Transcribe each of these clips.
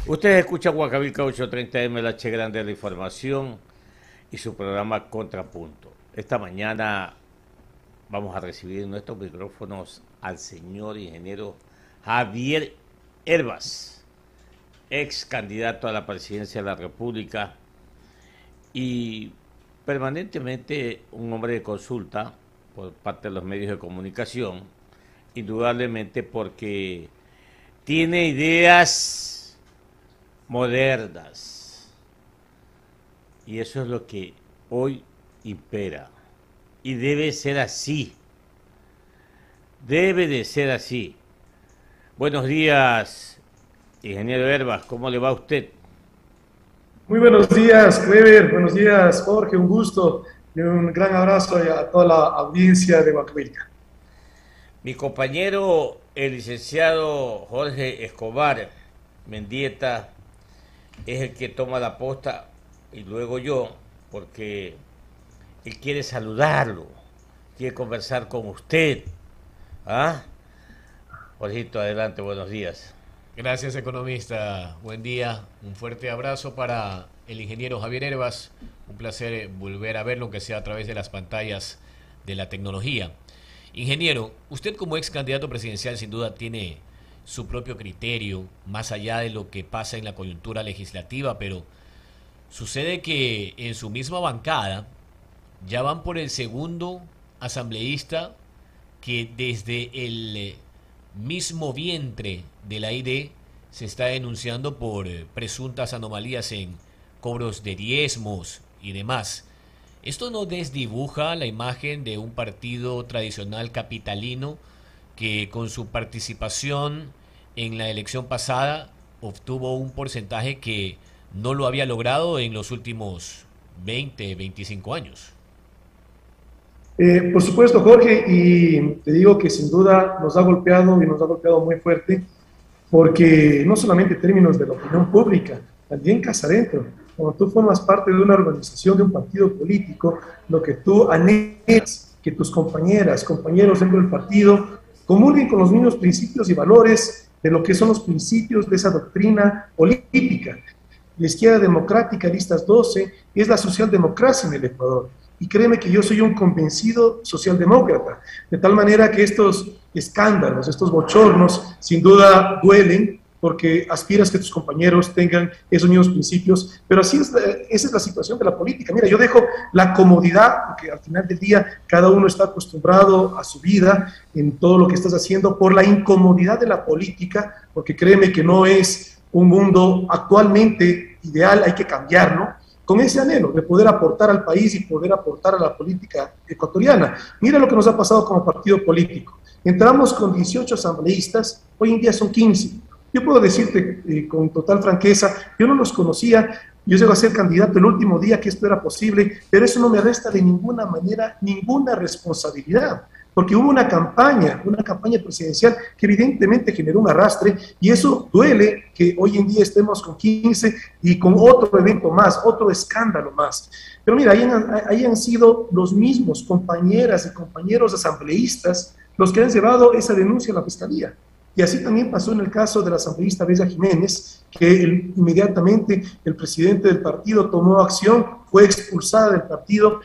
Ustedes escuchan Huacavilca 830M, la Che Grande de la Información y su programa Contrapunto. Esta mañana vamos a recibir en nuestros micrófonos al señor ingeniero Javier Hervas, ex candidato a la presidencia de la República y permanentemente un hombre de consulta por parte de los medios de comunicación, indudablemente porque tiene ideas modernas y eso es lo que hoy impera y debe ser así, debe de ser así. Buenos días, ingeniero Hervas, ¿cómo le va a usted? Muy buenos días, Clever. Buenos días, Jorge. Un gusto y un gran abrazo a toda la audiencia de Huacavilca. Mi compañero, el licenciado Jorge Escobar Mendieta, es el que toma la posta y luego yo, porque él quiere saludarlo, quiere conversar con usted. ¿Ah? Jorgito, adelante, buenos días. Gracias, economista. Buen día. Un fuerte abrazo para el ingeniero Javier Hervas. Un placer volver a verlo, aunque sea a través de las pantallas de la tecnología. Ingeniero, usted como ex candidato presidencial sin duda tiene su propio criterio, más allá de lo que pasa en la coyuntura legislativa, pero sucede que en su misma bancada ya van por el segundo asambleísta que desde el mismo vientre de la ID se está denunciando por presuntas anomalías en cobros de diezmos y demás. ¿Esto no desdibuja la imagen de un partido tradicional capitalino que con su participación en la elección pasada obtuvo un porcentaje que no lo había logrado en los últimos 20, 25 años? Por supuesto, Jorge, y te digo que sin duda nos ha golpeado y nos ha golpeado muy fuerte, porque no solamente en términos de la opinión pública, también casa adentro. Cuando tú formas parte de una organización, de un partido político, lo que tú anhelas que tus compañeras, compañeros dentro del partido comulguen con los mismos principios y valores de lo que son los principios de esa doctrina política. La izquierda democrática, listas 12, es la socialdemocracia en el Ecuador. Y créeme que yo soy un convencido socialdemócrata, de tal manera que estos escándalos, estos bochornos, sin duda duelen, porque aspiras que tus compañeros tengan esos mismos principios, pero así es, esa es la situación de la política. Mira, yo dejo la comodidad, porque al final del día cada uno está acostumbrado a su vida, en todo lo que estás haciendo, por la incomodidad de la política, porque créeme que no es un mundo actualmente ideal, hay que cambiarlo, con ese anhelo de poder aportar al país y poder aportar a la política ecuatoriana. Mira lo que nos ha pasado como partido político. Entramos con 18 asambleístas, hoy en día son 15. Yo puedo decirte con total franqueza, yo no los conocía, yo llego a ser candidato el último día que esto era posible, pero eso no me resta de ninguna manera ninguna responsabilidad, porque hubo una campaña presidencial que evidentemente generó un arrastre y eso duele que hoy en día estemos con 15 y con otro evento más, otro escándalo más. Pero mira, ahí han sido los mismos compañeras y compañeros asambleístas los que han llevado esa denuncia a la Fiscalía. Y así también pasó en el caso de la asambleísta Bella Jiménez, que inmediatamente el presidente del partido tomó acción, fue expulsada del partido,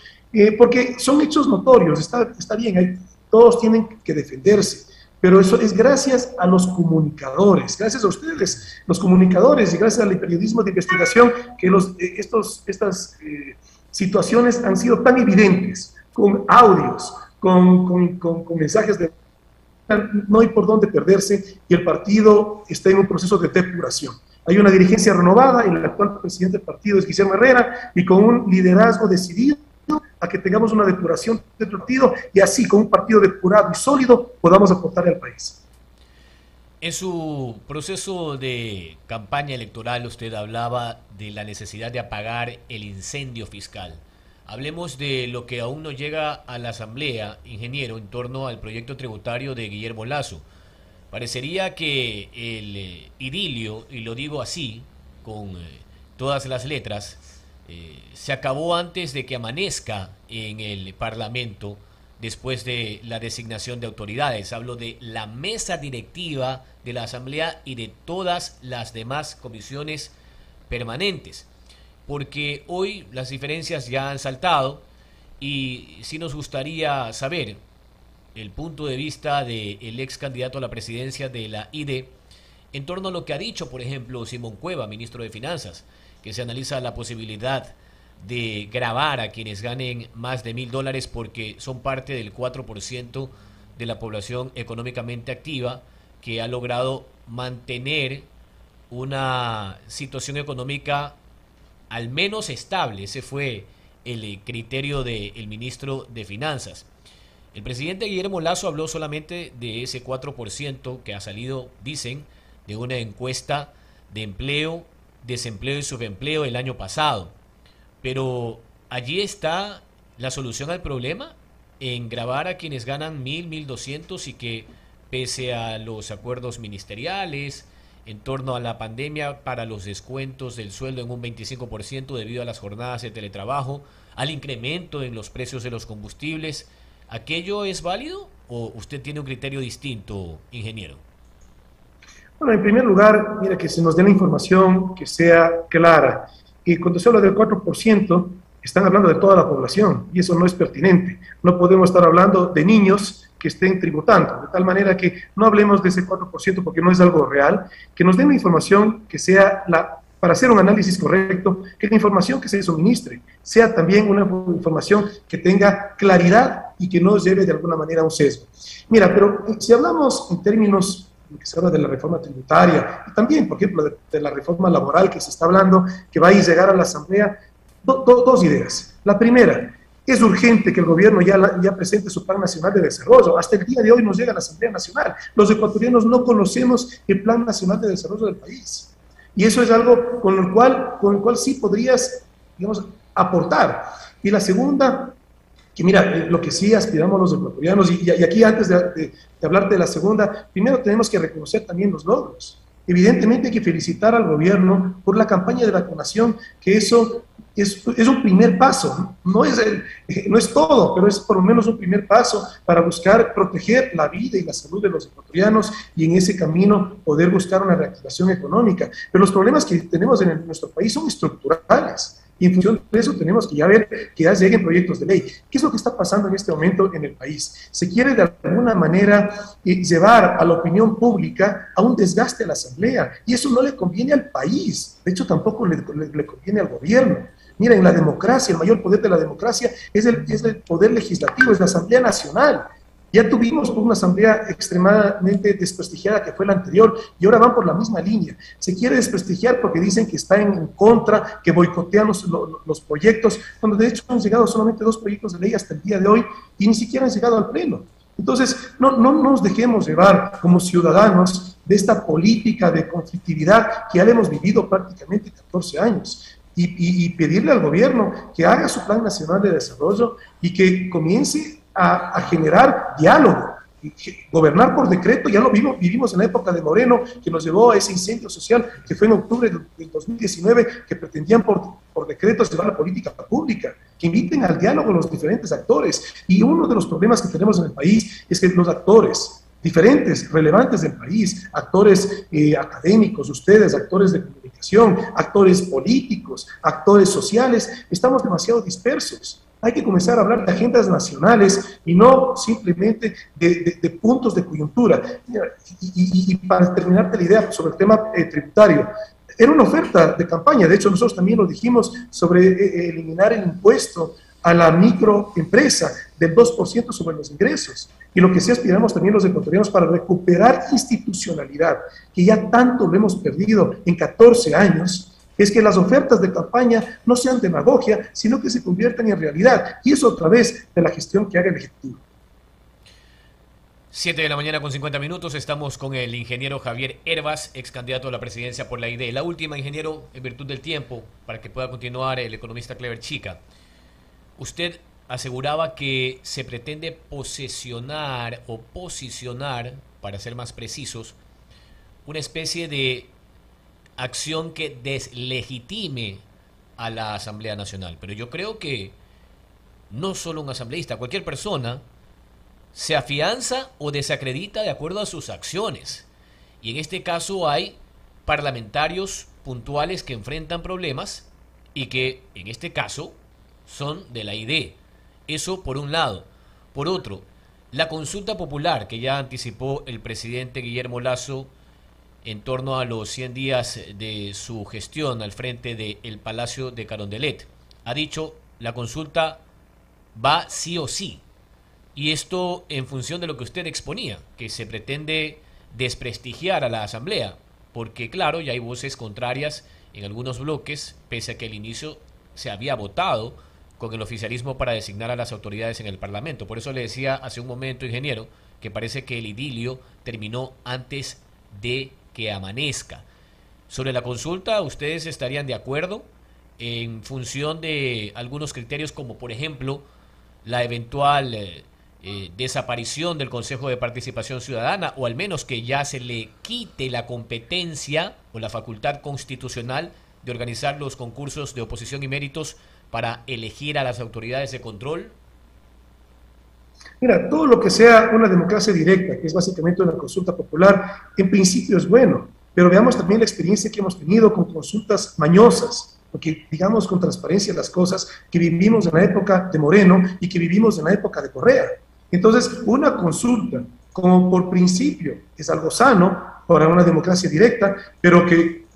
porque son hechos notorios, está bien, todos tienen que defenderse, pero eso es gracias a los comunicadores, gracias a ustedes, los comunicadores, y gracias al periodismo de investigación, que estas situaciones han sido tan evidentes, con audios, con mensajes de no hay por dónde perderse y el partido está en un proceso de depuración. Hay una dirigencia renovada, y el actual presidente del partido es Guillermo Herrera, y con un liderazgo decidido a que tengamos una depuración del partido y así, con un partido depurado y sólido, podamos aportar al país. En su proceso de campaña electoral usted hablaba de la necesidad de apagar el incendio fiscal. Hablemos de lo que aún no llega a la Asamblea, ingeniero, en torno al proyecto tributario de Guillermo Lasso. Parecería que el idilio, y lo digo así, con todas las letras, se acabó antes de que amanezca en el Parlamento después de la designación de autoridades. Hablo de la mesa directiva de la Asamblea y de todas las demás comisiones permanentes, porque hoy las diferencias ya han saltado y sí nos gustaría saber el punto de vista del ex candidato a la presidencia de la ID en torno a lo que ha dicho, por ejemplo, Simón Cueva, ministro de Finanzas, que se analiza la posibilidad de gravar a quienes ganen más de $1.000 porque son parte del 4% de la población económicamente activa que ha logrado mantener una situación económica al menos estable. Ese fue el criterio del ministro de Finanzas. El presidente Guillermo Lasso habló solamente de ese 4% que ha salido, dicen, de una encuesta de empleo, desempleo y subempleo el año pasado. Pero allí está la solución al problema, en gravar a quienes ganan 1.200 y que pese a los acuerdos ministeriales en torno a la pandemia para los descuentos del sueldo en un 25% debido a las jornadas de teletrabajo, al incremento en los precios de los combustibles, ¿aquello es válido o usted tiene un criterio distinto, ingeniero? Bueno, en primer lugar, mira, que se nos dé la información que sea clara. Y cuando se habla del 4%, están hablando de toda la población, y eso no es pertinente. No podemos estar hablando de niños que estén tributando, de tal manera que no hablemos de ese 4% porque no es algo real, que nos den la información que sea para hacer un análisis correcto, que la información que se suministre sea también una información que tenga claridad y que no lleve de alguna manera a un sesgo. Mira, pero si hablamos en términos que se habla de la reforma tributaria, y también, por ejemplo, de la reforma laboral que se está hablando, que va a llegar a la Asamblea, dos ideas. La primera, es urgente que el gobierno ya presente su Plan Nacional de Desarrollo. Hasta el día de hoy nos llega a la Asamblea Nacional. Los ecuatorianos no conocemos el Plan Nacional de Desarrollo del país. Y eso es algo con el cual sí podrías, digamos, aportar. Y la segunda, que mira, lo que sí aspiramos los ecuatorianos, y aquí antes de hablar de la segunda, primero tenemos que reconocer también los logros. Evidentemente hay que felicitar al gobierno por la campaña de vacunación, que eso es un primer paso, no es todo, pero es por lo menos un primer paso para buscar proteger la vida y la salud de los ecuatorianos y en ese camino poder buscar una reactivación económica. Pero los problemas que tenemos en nuestro país son estructurales. Y en función de eso tenemos que ya ver que ya lleguen proyectos de ley. ¿Qué es lo que está pasando en este momento en el país? Se quiere de alguna manera llevar a la opinión pública a un desgaste a la Asamblea, y eso no le conviene al país, de hecho tampoco le conviene al gobierno. Mira, en la democracia, el mayor poder de la democracia es el poder legislativo, es la Asamblea Nacional. Ya tuvimos una asamblea extremadamente desprestigiada que fue la anterior y ahora van por la misma línea. Se quiere desprestigiar porque dicen que está en contra, que boicotean los proyectos, cuando de hecho han llegado solamente 2 proyectos de ley hasta el día de hoy y ni siquiera han llegado al pleno. Entonces, no nos dejemos llevar como ciudadanos de esta política de conflictividad que ya la hemos vivido prácticamente 14 años. Y pedirle al gobierno que haga su Plan Nacional de Desarrollo y que comience a generar diálogo. Gobernar por decreto, ya lo vivimos en la época de Moreno, que nos llevó a ese incendio social que fue en octubre del 2019, que pretendían por decretos llevar la política pública, que inviten al diálogo a los diferentes actores. Y uno de los problemas que tenemos en el país es que los actores diferentes, relevantes del país, actores académicos, ustedes, actores de comunicación, actores políticos, actores sociales, estamos demasiado dispersos. Hay que comenzar a hablar de agendas nacionales y no simplemente de puntos de coyuntura. Y para terminarte la idea sobre el tema tributario, era una oferta de campaña, de hecho nosotros también lo dijimos sobre eliminar el impuesto a la microempresa del 2% sobre los ingresos. Y lo que sí aspiramos también los ecuatorianos para recuperar institucionalidad, que ya tanto lo hemos perdido en 14 años, es que las ofertas de campaña no sean demagogia, sino que se conviertan en realidad. Y eso a través de la gestión que haga el Ejecutivo. 7 de la mañana con 50 minutos. Estamos con el ingeniero Javier Hervas, ex candidato a la presidencia por la ID. La última, ingeniero, en virtud del tiempo, para que pueda continuar el economista Clever Chica. Usted aseguraba que se pretende posicionar, para ser más precisos, una especie de acción que deslegitime a la Asamblea Nacional. Pero yo creo que no solo un asambleísta, cualquier persona se afianza o desacredita de acuerdo a sus acciones. Y en este caso hay parlamentarios puntuales que enfrentan problemas y que en este caso son de la ID. Eso por un lado. Por otro, la consulta popular que ya anticipó el presidente Guillermo Lasso en torno a los 100 días de su gestión al frente del Palacio de Carondelet. Ha dicho, la consulta va sí o sí. Y esto en función de lo que usted exponía, que se pretende desprestigiar a la Asamblea, porque claro, ya hay voces contrarias en algunos bloques, pese a que al inicio se había votado con el oficialismo para designar a las autoridades en el Parlamento. Por eso le decía hace un momento, ingeniero, que parece que el idilio terminó antes de que amanezca. Sobre la consulta, ¿ustedes estarían de acuerdo en función de algunos criterios como, por ejemplo, la eventual desaparición del Consejo de Participación Ciudadana, o al menos que ya se le quite la competencia o la facultad constitucional de organizar los concursos de oposición y méritos para elegir a las autoridades de control? Mira, todo lo que sea una democracia directa, que es básicamente una consulta popular, en principio es bueno, pero veamos también la experiencia que hemos tenido con consultas mañosas, porque digamos con transparencia las cosas, que vivimos en la época de Moreno y que vivimos en la época de Correa. Entonces, una consulta, como por principio, es algo sano para una democracia directa, pero que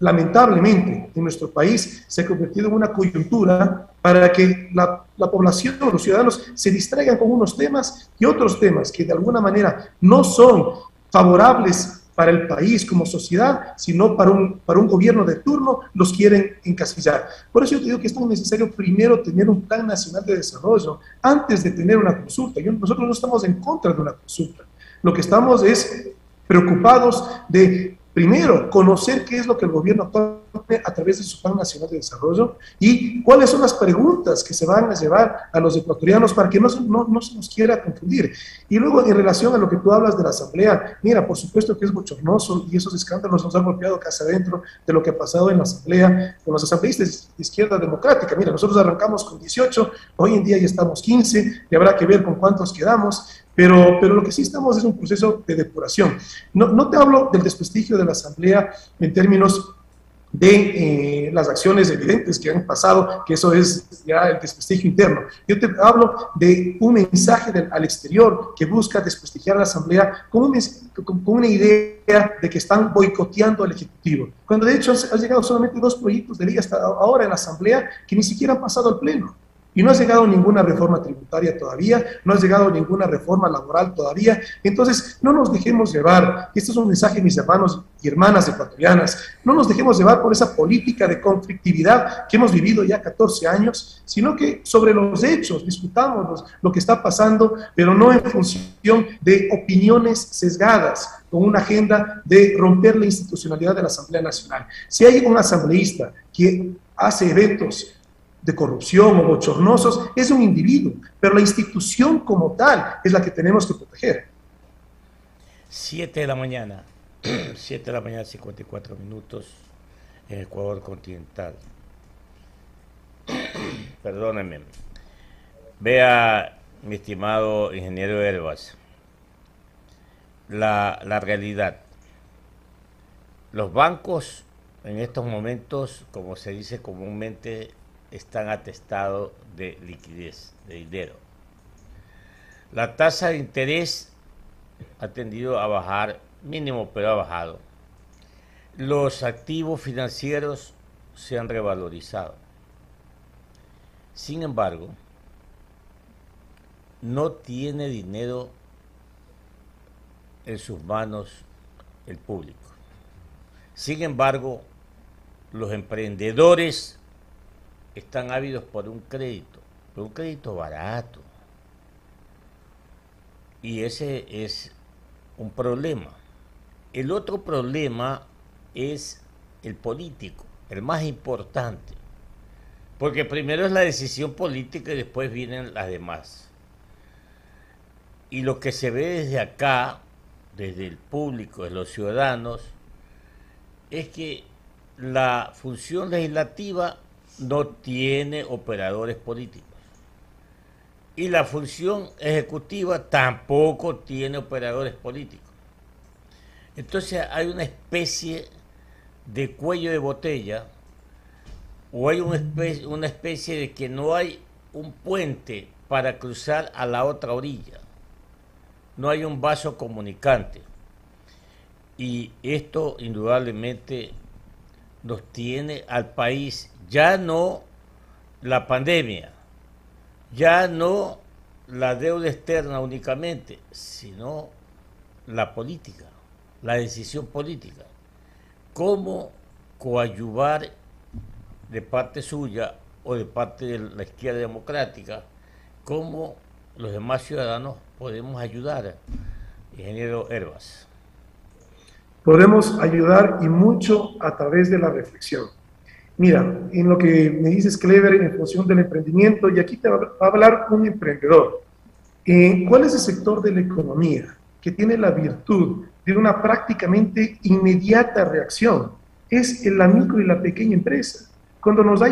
lamentablemente en nuestro país se ha convertido en una coyuntura para que la población, los ciudadanos, se distraigan con unos temas y otros temas que de alguna manera no son favorables para el país como sociedad, sino para un gobierno de turno, los quieren encasillar. Por eso yo te digo que es muy necesario primero tener un plan nacional de desarrollo antes de tener una consulta. Nosotros no estamos en contra de una consulta. Lo que estamos es preocupados de, primero, conocer qué es lo que el gobierno actual a través de su Plan Nacional de Desarrollo y cuáles son las preguntas que se van a llevar a los ecuatorianos para que no se nos quiera confundir. Y luego, en relación a lo que tú hablas de la Asamblea, mira, por supuesto que es bochornoso y esos escándalos nos han golpeado casa adentro de lo que ha pasado en la Asamblea, con los asambleístas de izquierda democrática. Mira, nosotros arrancamos con 18, hoy en día ya estamos 15, y habrá que ver con cuántos quedamos. Pero lo que sí estamos es un proceso de depuración. No te hablo del desprestigio de la Asamblea en términos de las acciones evidentes que han pasado, que eso es ya el desprestigio interno. Yo te hablo de un mensaje al exterior que busca desprestigiar a la Asamblea con una idea de que están boicoteando al Ejecutivo, cuando de hecho han llegado solamente 2 proyectos de ley hasta ahora en la Asamblea que ni siquiera han pasado al Pleno. Y no ha llegado ninguna reforma tributaria todavía, no ha llegado ninguna reforma laboral todavía. Entonces, no nos dejemos llevar, y esto es un mensaje, mis hermanos y hermanas ecuatorianas, no nos dejemos llevar por esa política de conflictividad que hemos vivido ya 14 años, sino que sobre los hechos discutamos lo que está pasando, pero no en función de opiniones sesgadas, con una agenda de romper la institucionalidad de la Asamblea Nacional. Si hay un asambleísta que hace eventos de corrupción o bochornosos, es un individuo, pero la institución como tal es la que tenemos que proteger. 7 de la mañana, 7 de la mañana, 54 minutos en Ecuador continental. Perdónenme. Vea, mi estimado ingeniero Herbas, la realidad. Los bancos en estos momentos, como se dice comúnmente, están atestados de liquidez, de dinero. La tasa de interés ha tendido a bajar, mínimo, pero ha bajado. Los activos financieros se han revalorizado. Sin embargo, no tiene dinero en sus manos el público. Sin embargo, los emprendedores están ávidos por un crédito barato. Y ese es un problema. El otro problema es el político, el más importante. Porque primero es la decisión política y después vienen las demás. Y lo que se ve desde acá, desde el público, de los ciudadanos, es que la función legislativa no tiene operadores políticos. y la función ejecutiva tampoco tiene operadores políticos. Entonces hay una especie de cuello de botella, o hay una especie de que no hay un puente para cruzar a la otra orilla, no hay un vaso comunicante, y esto indudablemente nos tiene al país, ya no la pandemia, ya no la deuda externa únicamente, sino la política, la decisión política. ¿Cómo coadyuvar de parte suya o de parte de la izquierda democrática? ¿Cómo los demás ciudadanos podemos ayudar, ingeniero Hervas? Podemos ayudar y mucho a través de la reflexión. Mira, en lo que me dices, Clever, en función del emprendimiento, y aquí te va a hablar un emprendedor. ¿Cuál es el sector de la economía que tiene la virtud de una prácticamente inmediata reacción? Es la micro y la pequeña empresa. Cuando nos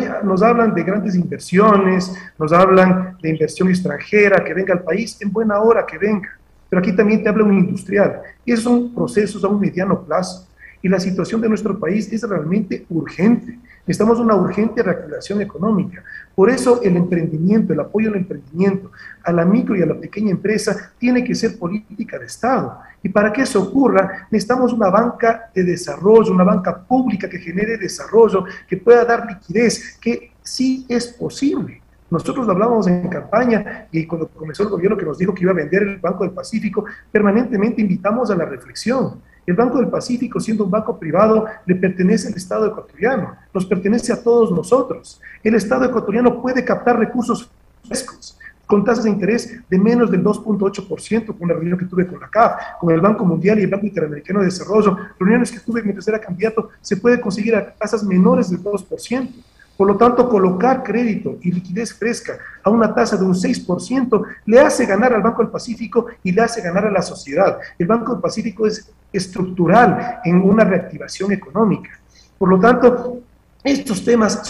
hablan de grandes inversiones, nos hablan de inversión extranjera que venga al país, en buena hora que venga. Pero aquí también te habla un industrial. Y esos son procesos a un mediano plazo. Y la situación de nuestro país es realmente urgente. Necesitamos una urgente reactivación económica. Por eso el emprendimiento, el apoyo al emprendimiento, a la micro y a la pequeña empresa, tiene que ser política de Estado. Y para que eso ocurra, necesitamos una banca de desarrollo, una banca pública que genere desarrollo, que pueda dar liquidez, que sí es posible. Nosotros lo hablábamos en campaña y cuando comenzó el gobierno que nos dijo que iba a vender el Banco del Pacífico, permanentemente invitamos a la reflexión. El Banco del Pacífico, siendo un banco privado, le pertenece al Estado ecuatoriano, nos pertenece a todos nosotros. El Estado ecuatoriano puede captar recursos frescos con tasas de interés de menos del 2.8%, con una reunión que tuve con la CAF, con el Banco Mundial y el Banco Interamericano de Desarrollo, reuniones que tuve mientras era candidato, se puede conseguir a tasas menores del 2%. Por lo tanto, colocar crédito y liquidez fresca a una tasa de un 6% le hace ganar al Banco del Pacífico y le hace ganar a la sociedad. El Banco del Pacífico es estructural en una reactivación económica. Por lo tanto, estos temas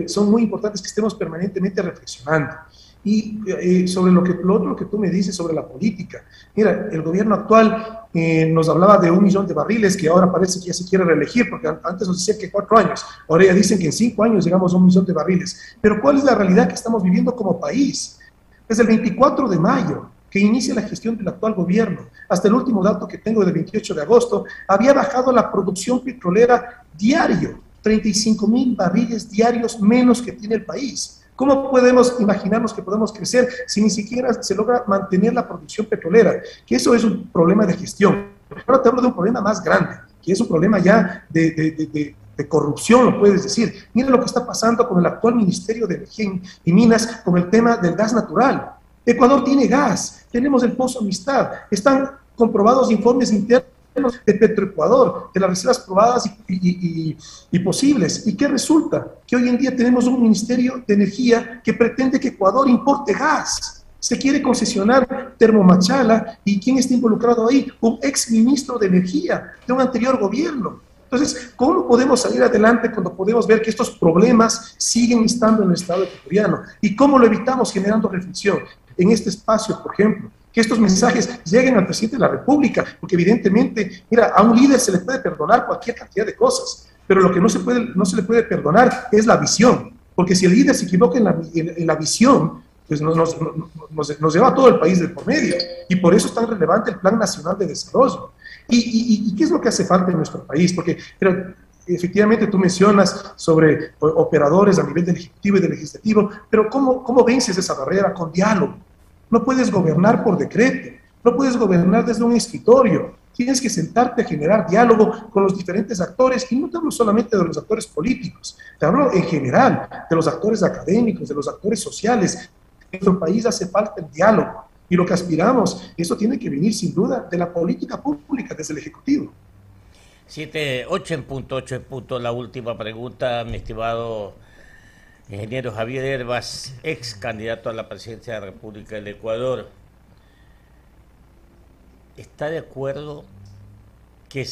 son muy importantes que estemos permanentemente reflexionando. Y sobre lo otro que tú me dices sobre la política. Mira, el gobierno actual nos hablaba de 1 millón de barriles, que ahora parece que ya se quiere reelegir, porque antes nos decían que 4 años, ahora ya dicen que en 5 años llegamos a 1 millón de barriles. Pero ¿cuál es la realidad que estamos viviendo como país? Desde el 24 de mayo, que inicia la gestión del actual gobierno, hasta el último dato que tengo del 28 de agosto, había bajado la producción petrolera diario, 35,000 barriles diarios menos que tiene el país. ¿Cómo podemos imaginarnos que podemos crecer si ni siquiera se logra mantener la producción petrolera? Que eso es un problema de gestión. Ahora te hablo de un problema más grande, que es un problema ya de corrupción, lo puedes decir. Mira lo que está pasando con el actual Ministerio de Energía y Minas con el tema del gas natural. Ecuador tiene gas, tenemos el Pozo Amistad, están comprobados informes internos de Petroecuador, de las reservas probadas y posibles. ¿Y qué resulta? Que hoy en día tenemos un Ministerio de Energía que pretende que Ecuador importe gas. Se quiere concesionar Termomachala, ¿y quién está involucrado ahí? Un exministro de Energía de un anterior gobierno. Entonces, ¿cómo podemos salir adelante cuando podemos ver que estos problemas siguen estando en el Estado ecuatoriano? ¿Y cómo lo evitamos? Generando reflexión. En este espacio, por ejemplo, que estos mensajes lleguen al presidente de la República, porque evidentemente, mira, a un líder se le puede perdonar cualquier cantidad de cosas, pero lo que no se le puede perdonar es la visión, porque si el líder se equivoca en la visión, pues nos lleva a todo el país de por medio, y por eso es tan relevante el Plan Nacional de Desarrollo. ¿Y qué es lo que hace falta en nuestro país? Porque efectivamente tú mencionas sobre operadores a nivel del Ejecutivo y del Legislativo, pero ¿cómo vences esa barrera? Con diálogo. No puedes gobernar por decreto, no puedes gobernar desde un escritorio. Tienes que sentarte a generar diálogo con los diferentes actores, y no te hablo solamente de los actores políticos, te hablo en general de los actores académicos, de los actores sociales. En nuestro país hace falta el diálogo, y lo que aspiramos, eso tiene que venir sin duda de la política pública, desde el Ejecutivo. 8 en punto, la última pregunta, mi estimado ingeniero Javier Hervas, ex candidato a la presidencia de la República del Ecuador. ¿Está de acuerdo que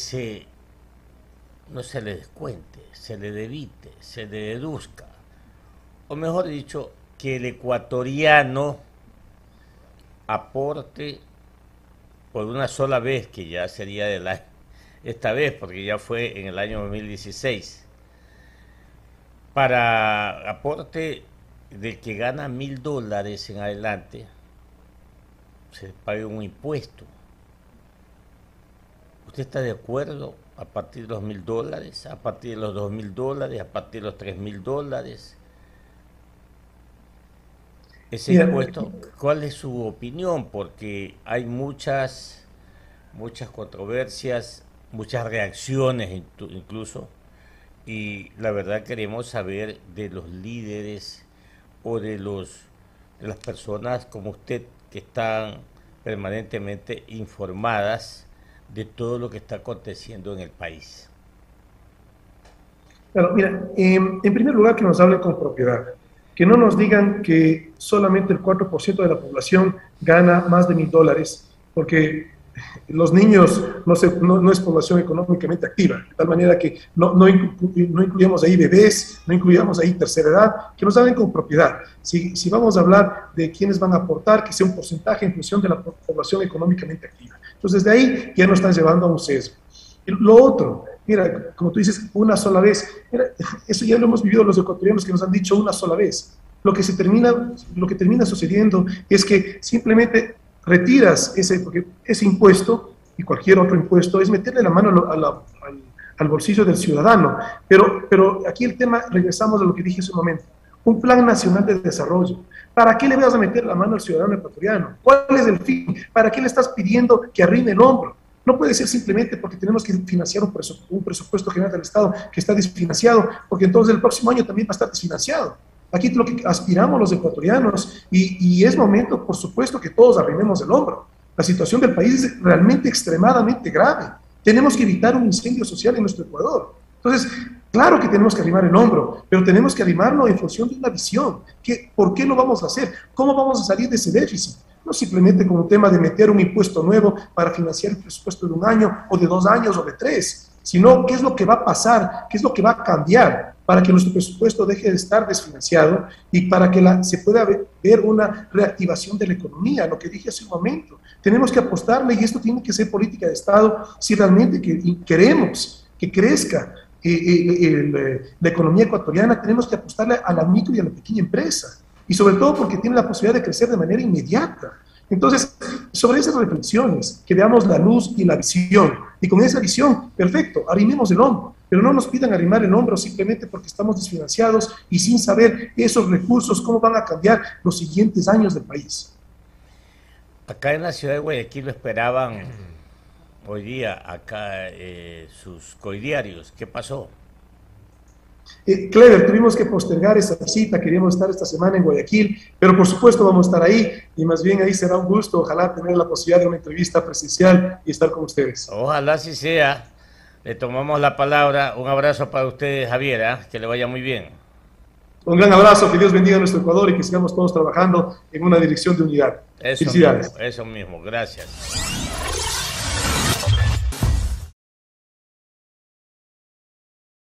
no se le descuente, se le debite, se le deduzca, o mejor dicho, que el ecuatoriano aporte por una sola vez, que ya sería esta vez, porque ya fue en el año 2016, para aporte del que gana $1.000 en adelante, se pague un impuesto. ¿Usted está de acuerdo a partir de los $1.000, a partir de los $2.000, a partir de los $3.000? Ese impuesto, ¿cuál es su opinión? Porque hay muchas controversias, muchas reacciones incluso, y la verdad queremos saber de los líderes o de las personas como usted que están permanentemente informadas de todo lo que está aconteciendo en el país. Bueno, mira, en primer lugar que nos hablen con propiedad, que no nos digan que solamente el 4% de la población gana más de $1.000, porque los niños no es población económicamente activa, de tal manera que no incluíamos ahí bebés, no incluíamos ahí tercera edad, que nos hablen con propiedad. Si vamos a hablar de quiénes van a aportar, que sea un porcentaje en función de la población económicamente activa. Entonces, de ahí ya nos están llevando a un sesgo. Lo otro, mira, como tú dices, una sola vez, mira, eso ya lo hemos vivido los ecuatorianos que nos han dicho una sola vez. Lo que termina sucediendo es que simplemente retiras ese impuesto y cualquier otro impuesto, es meterle la mano al bolsillo del ciudadano. Pero aquí el tema, regresamos a lo que dije hace un momento, un plan nacional de desarrollo. ¿Para qué le vas a meter la mano al ciudadano ecuatoriano? ¿Cuál es el fin? ¿Para qué le estás pidiendo que arrime el hombro? No puede ser simplemente porque tenemos que financiar un presupuesto general del Estado que está desfinanciado, porque entonces el próximo año también va a estar desfinanciado. Aquí lo que aspiramos los ecuatorianos, y es momento, por supuesto, que todos arrimemos el hombro. La situación del país es realmente extremadamente grave. Tenemos que evitar un incendio social en nuestro Ecuador. Entonces, claro que tenemos que arrimar el hombro, pero tenemos que arrimarlo en función de una visión. ¿Por qué lo vamos a hacer? ¿Cómo vamos a salir de ese déficit? No simplemente como un tema de meter un impuesto nuevo para financiar el presupuesto de un año, o de 2 años, o de 3, sino qué es lo que va a pasar, qué es lo que va a cambiar para que nuestro presupuesto deje de estar desfinanciado y para que se pueda ver una reactivación de la economía, lo que dije hace un momento. Tenemos que apostarle, y esto tiene que ser política de Estado, si realmente queremos que crezca la economía ecuatoriana. Tenemos que apostarle a la micro y a la pequeña empresa, y sobre todo porque tiene la posibilidad de crecer de manera inmediata. Entonces, sobre esas reflexiones, que veamos la luz y la visión, y con esa visión, perfecto, arrimemos el hombro, pero no nos pidan arrimar el hombro simplemente porque estamos desfinanciados y sin saber esos recursos, cómo van a cambiar los siguientes años del país. Acá en la ciudad de Guayaquil lo esperaban hoy día, acá sus coidiarios. ¿Qué pasó? Clever, tuvimos que postergar esa cita, queríamos estar esta semana en Guayaquil, pero por supuesto vamos a estar ahí, y más bien ahí será un gusto, ojalá tener la posibilidad de una entrevista presencial y estar con ustedes. Ojalá así sea, le tomamos la palabra. Un abrazo para usted, Javier, que le vaya muy bien. Un gran abrazo, que Dios bendiga a nuestro Ecuador y que sigamos todos trabajando en una dirección de unidad. Felicidades. Eso mismo, gracias.